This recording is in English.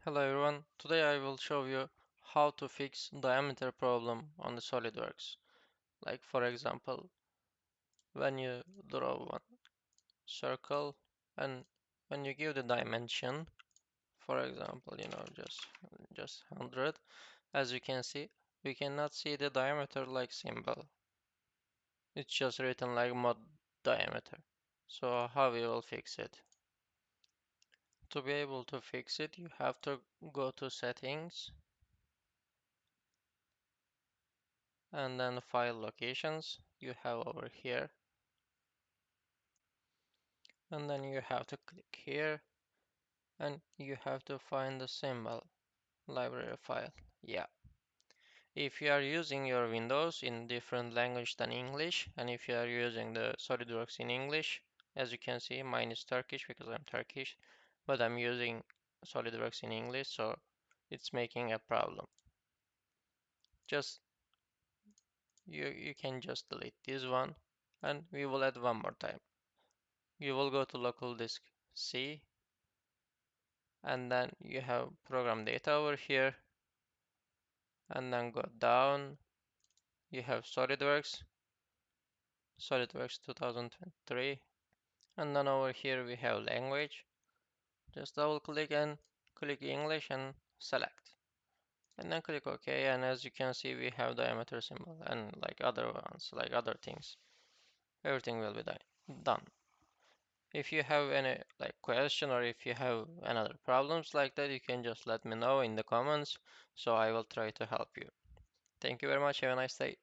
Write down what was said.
Hello everyone, today I will show you how to fix diameter problem on the SOLIDWORKS. Like for example, when you draw one circle and when you give the dimension, for example, just 100, as you can see, we cannot see the diameter like symbol. It's just written like mod diameter. So how we will fix it? To be able to fix it, you have to go to settings and then file locations you have over here, and then you have to click here and you have to find the symbol library file. Yeah, if you are using your Windows in different language than English, and if you are using the SolidWorks in English, as you can see, mine is Turkish because I'm Turkish, but I'm using SolidWorks in English, so it's making a problem. Just you can just delete this one, and we will add one more time. You will go to local disk C, and then you have program data over here, and then go down. You have SolidWorks 2023, and then over here we have language. Just double click and click English and select, and then click OK. And as you can see, we have diameter symbol and like other ones, like other things. Everything will be done. If you have any like question, or if you have another problems like that, you can just let me know in the comments, so I will try to help you. Thank you very much. Have a nice day.